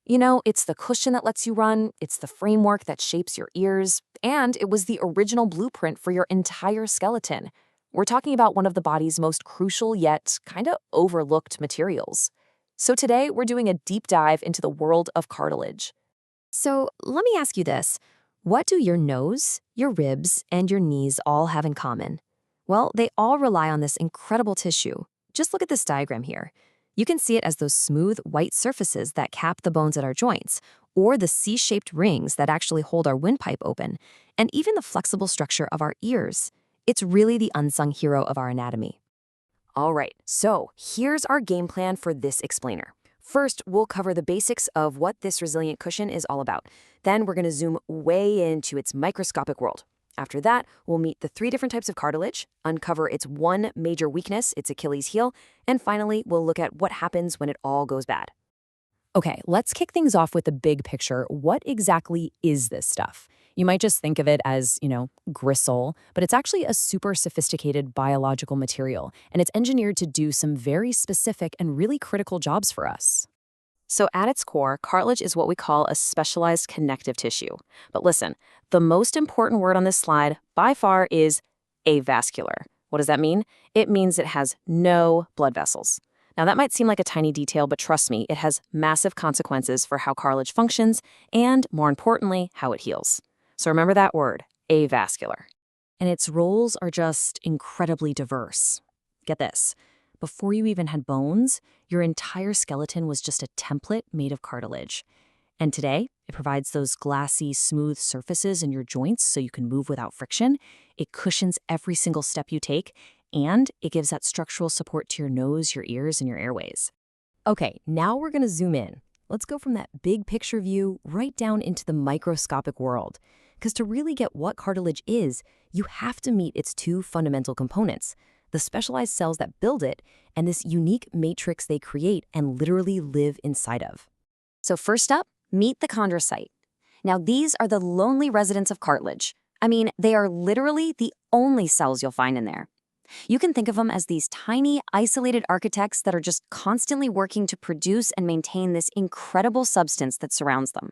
You know, it's the cushion that lets you run, it's the framework that shapes your ears, and it was the original blueprint for your entire skeleton. We're talking about one of the body's most crucial yet kind of overlooked materials. So today, we're doing a deep dive into the world of cartilage. So let me ask you this. What do your nose, your ribs, and your knees all have in common? Well, they all rely on this incredible tissue. Just look at this diagram here. You can see it as those smooth, white surfaces that cap the bones at our joints, or the C-shaped rings that actually hold our windpipe open, and even the flexible structure of our ears. It's really the unsung hero of our anatomy. All right, so here's our game plan for this explainer. First, we'll cover the basics of what this resilient cushion is all about. Then we're going to zoom way into its microscopic world. After that, we'll meet the 3 different types of cartilage, uncover its one major weakness, its Achilles heel, and finally, we'll look at what happens when it all goes bad. Okay, let's kick things off with the big picture. What exactly is this stuff? You might just think of it as, gristle, but it's actually a super sophisticated biological material, and it's engineered to do some very specific and really critical jobs for us. So at its core, cartilage is what we call a specialized connective tissue. But listen, the most important word on this slide by far is avascular. What does that mean? It means it has no blood vessels. Now that might seem like a tiny detail, but trust me, it has massive consequences for how cartilage functions and, more importantly, how it heals. So remember that word, avascular. And its roles are just incredibly diverse. Get this. Before you even had bones, your entire skeleton was just a template made of cartilage. And today, it provides those glassy, smooth surfaces in your joints so you can move without friction. It cushions every single step you take, and it gives that structural support to your nose, your ears, and your airways. Okay, now we're going to zoom in. Let's go from that big picture view right down into the microscopic world. Because to really get what cartilage is, you have to meet its 2 fundamental components: the specialized cells that build it, and this unique matrix they create and literally live inside of. So first up, meet the chondrocyte. Now these are the lonely residents of cartilage. I mean, they are literally the only cells you'll find in there. You can think of them as these tiny, isolated architects that are just constantly working to produce and maintain this incredible substance that surrounds them.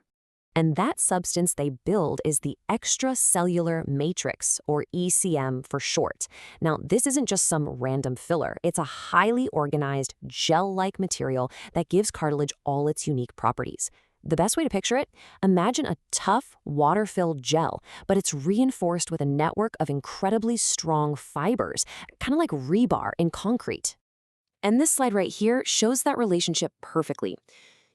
And that substance they build is the extracellular matrix, or ECM for short. Now, this isn't just some random filler. It's a highly organized, gel-like material that gives cartilage all its unique properties. The best way to picture it? Imagine a tough, water-filled gel, but it's reinforced with a network of incredibly strong fibers, kind of like rebar in concrete. And this slide right here shows that relationship perfectly.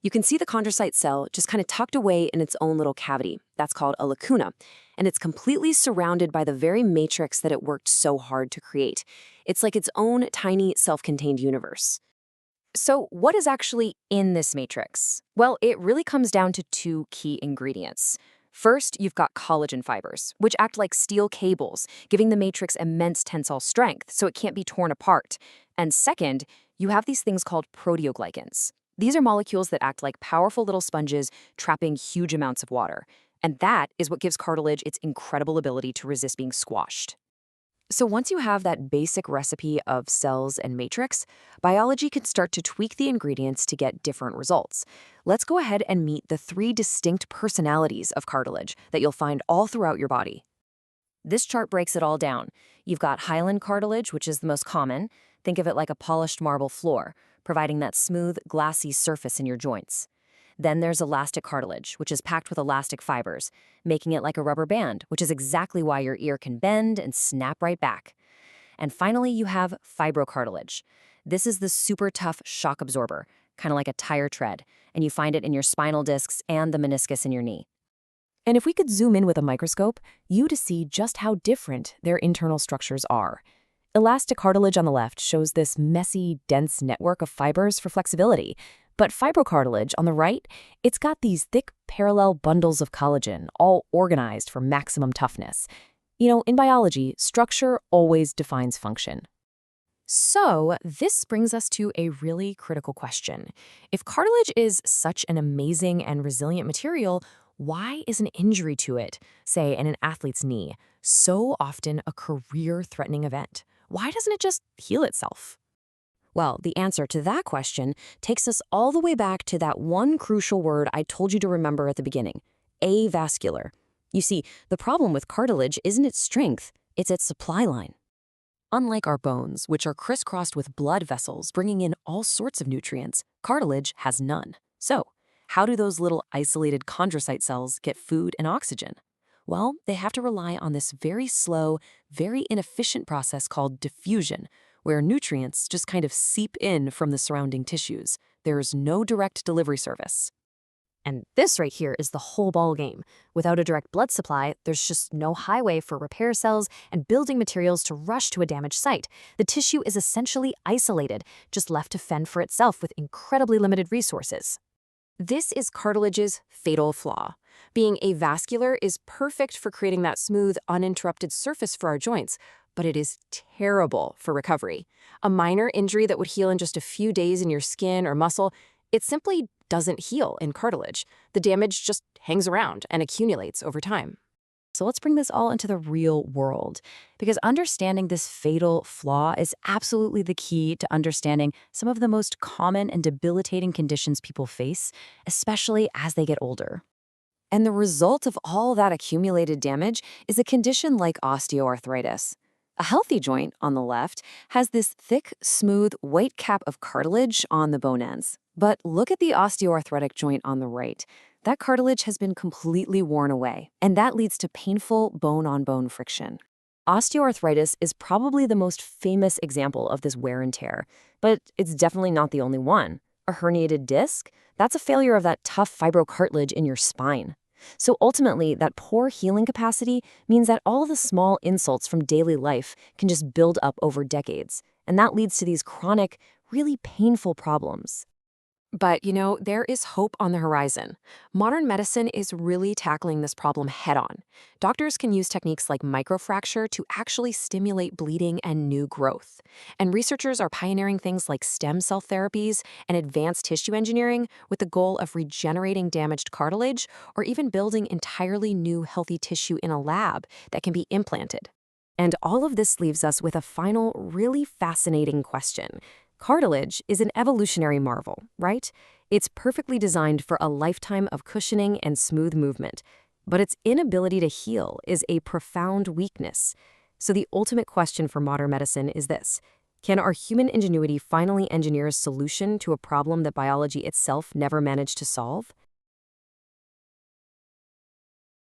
You can see the chondrocyte cell just kind of tucked away in its own little cavity. That's called a lacuna. And it's completely surrounded by the very matrix that it worked so hard to create. It's like its own tiny self-contained universe. So what is actually in this matrix? Well, it really comes down to 2 key ingredients. First, you've got collagen fibers, which act like steel cables, giving the matrix immense tensile strength so it can't be torn apart. And second, you have these things called proteoglycans. These are molecules that act like powerful little sponges trapping huge amounts of water. And that is what gives cartilage its incredible ability to resist being squashed. So once you have that basic recipe of cells and matrix, biology can start to tweak the ingredients to get different results. Let's go ahead and meet the 3 distinct personalities of cartilage that you'll find all throughout your body. This chart breaks it all down. You've got hyaline cartilage, which is the most common. Think of it like a polished marble floor, providing that smooth, glassy surface in your joints. Then there's elastic cartilage, which is packed with elastic fibers, making it like a rubber band, which is exactly why your ear can bend and snap right back. And finally, you have fibrocartilage. This is the super tough shock absorber, kind of like a tire tread, and you find it in your spinal discs and the meniscus in your knee. And if we could zoom in with a microscope, you'd see just how different their internal structures are. Elastic cartilage on the left shows this messy, dense network of fibers for flexibility. But fibrocartilage on the right, it's got these thick, parallel bundles of collagen, all organized for maximum toughness. In biology, structure always defines function. So this brings us to a really critical question. If cartilage is such an amazing and resilient material, why is an injury to it, say in an athlete's knee, so often a career-threatening event? Why doesn't it just heal itself? Well, the answer to that question takes us all the way back to that one crucial word I told you to remember at the beginning, avascular. You see, the problem with cartilage isn't its strength, it's its supply line. Unlike our bones, which are crisscrossed with blood vessels bringing in all sorts of nutrients, cartilage has none. So, how do those little isolated chondrocyte cells get food and oxygen? Well, they have to rely on this very slow, very inefficient process called diffusion, where nutrients just kind of seep in from the surrounding tissues. There's no direct delivery service. And this right here is the whole ball game. Without a direct blood supply, there's just no highway for repair cells and building materials to rush to a damaged site. The tissue is essentially isolated, just left to fend for itself with incredibly limited resources. This is cartilage's fatal flaw. Being avascular is perfect for creating that smooth, uninterrupted surface for our joints, but it is terrible for recovery. A minor injury that would heal in just a few days in your skin or muscle, it simply doesn't heal in cartilage. The damage just hangs around and accumulates over time. So let's bring this all into the real world, because understanding this fatal flaw is absolutely the key to understanding some of the most common and debilitating conditions people face, especially as they get older. And the result of all that accumulated damage is a condition like osteoarthritis. A healthy joint, on the left, has this thick, smooth, white cap of cartilage on the bone ends. But look at the osteoarthritic joint on the right. That cartilage has been completely worn away, and that leads to painful bone-on-bone friction. Osteoarthritis is probably the most famous example of this wear and tear, but it's definitely not the only one. A herniated disc? That's a failure of that tough fibrocartilage in your spine. So ultimately, that poor healing capacity means that all the small insults from daily life can just build up over decades, and that leads to these chronic, really painful problems. But, there is hope on the horizon. Modern medicine is really tackling this problem head-on. Doctors can use techniques like microfracture to actually stimulate bleeding and new growth. And researchers are pioneering things like stem cell therapies and advanced tissue engineering with the goal of regenerating damaged cartilage or even building entirely new healthy tissue in a lab that can be implanted. And all of this leaves us with a final, really fascinating question. Cartilage is an evolutionary marvel, right? It's perfectly designed for a lifetime of cushioning and smooth movement, but its inability to heal is a profound weakness. So the ultimate question for modern medicine is this: can our human ingenuity finally engineer a solution to a problem that biology itself never managed to solve?